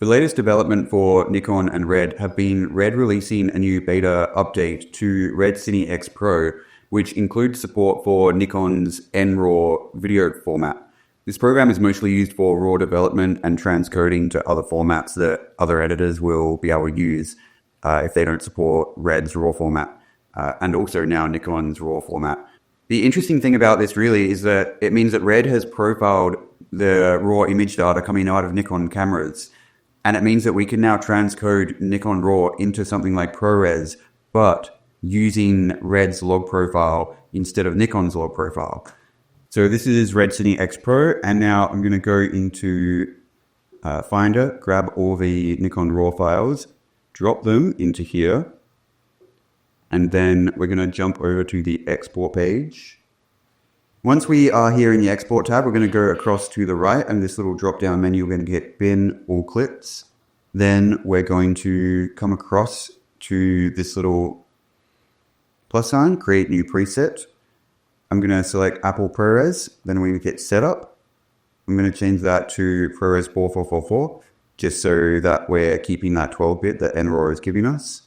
The latest development for Nikon and Red have been Red releasing a new beta update to REDCINE-X PRO, which includes support for Nikon's NRAW video format. This program is mostly used for RAW development and transcoding to other formats that other editors will be able to use if they don't support Red's RAW format, and also now Nikon's RAW format. The interesting thing about this really is that it means that Red has profiled the raw image data coming out of Nikon cameras, and it means that we can now transcode Nikon RAW into something like ProRes, but using Red's log profile instead of Nikon's log profile. So this is REDCINE-X PRO, and now I'm going to go into Finder, grab all the Nikon RAW files, drop them into here, and then we're going to jump over to the export page. Once we are here in the export tab, we're going to go across to the right, and this little drop down menu, we're going to get bin all clips. Then we're going to come across to this little plus sign, create new preset. I'm going to select Apple ProRes, then we get setup. I'm going to change that to ProRes 4444, just so that we're keeping that 12-bit that NRAW is giving us.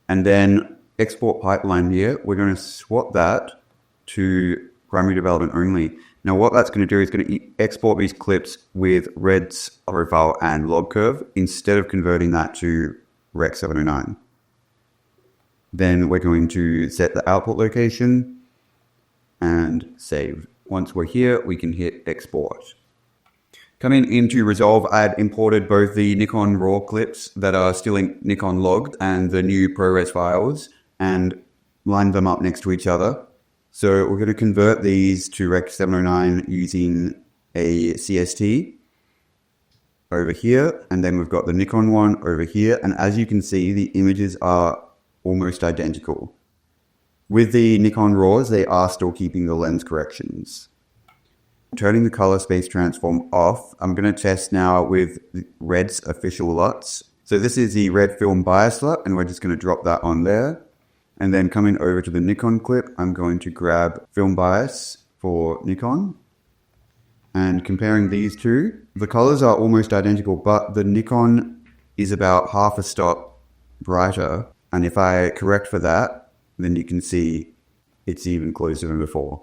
And then export pipeline here, we're going to swap that to primary development only. Now what that's going to do is going to export these clips with Red's profile and log curve instead of converting that to Rec 709. Then we're going to set the output location and save. Once we're here, we can hit export. Coming into Resolve, I had imported both the Nikon RAW clips that are still in Nikon logged and the new ProRes files and lined them up next to each other. So we're going to convert these to Rec 709 using a CST over here, and then we've got the Nikon one over here, and as you can see, the images are almost identical. With the Nikon RAWs, they are still keeping the lens corrections. Turning the color space transform off, I'm going to test now with Red's official LUTs. So this is the Red film bias LUT, and we're just going to drop that on there. And then coming over to the Nikon clip, I'm going to grab film bias for Nikon. And comparing these two, the colors are almost identical, but the Nikon is about half a stop brighter. And if I correct for that, then you can see it's even closer than before.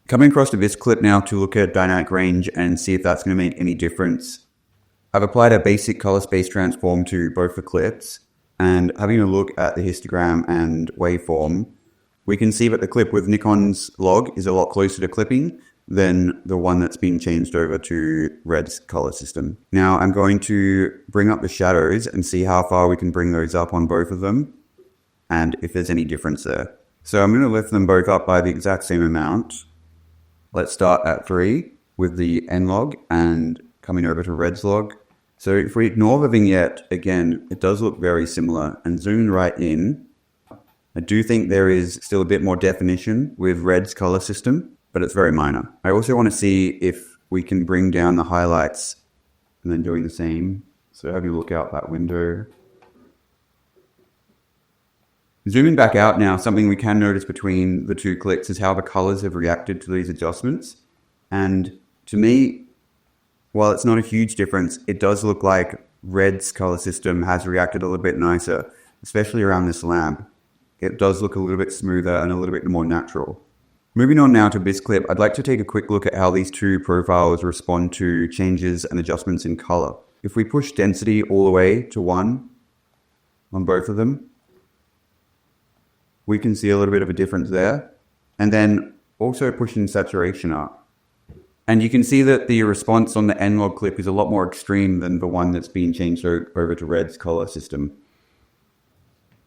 Coming across to this clip now to look at dynamic range and see if that's going to make any difference. I've applied a basic color space transform to both the clips, and having a look at the histogram and waveform, we can see that the clip with Nikon's log is a lot closer to clipping than the one that's been changed over to Red's color system. Now I'm going to bring up the shadows and see how far we can bring those up on both of them, and if there's any difference there. So I'm going to lift them both up by the exact same amount. Let's start at 3 with the N log and coming over to Red's log. So if we ignore the vignette, again, it does look very similar, and zooming right in, I do think there is still a bit more definition with Red's color system, but it's very minor. I also want to see if we can bring down the highlights and then doing the same. So have you look out that window. Zooming back out now, something we can notice between the two clicks is how the colors have reacted to these adjustments. And to me, while it's not a huge difference, it does look like Red's color system has reacted a little bit nicer, especially around this lamp. It does look a little bit smoother and a little bit more natural. Moving on now to this clip, I'd like to take a quick look at how these two profiles respond to changes and adjustments in color. If we push density all the way to 1 on both of them, we can see a little bit of a difference there. And then also pushing saturation up. And you can see that the response on the N-log clip is a lot more extreme than the one that's been changed over to Red's color system.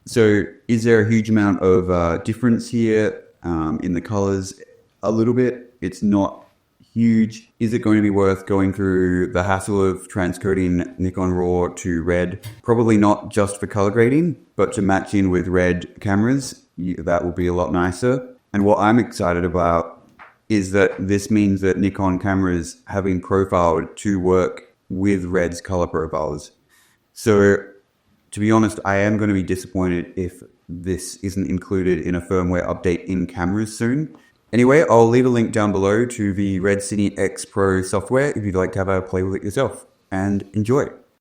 So is there a huge amount of difference here in the colors? A little bit. It's not huge. Is it going to be worth going through the hassle of transcoding Nikon RAW to Red? Probably not just for color grading, but to match in with Red cameras. That will be a lot nicer. And what I'm excited about is that this means that Nikon cameras have been profiled to work with Red's color profiles. So to be honest, I am going to be disappointed if this isn't included in a firmware update in cameras soon. Anyway, I'll leave a link down below to the REDCINE-X PRO software if you'd like to have a play with it yourself, and enjoy.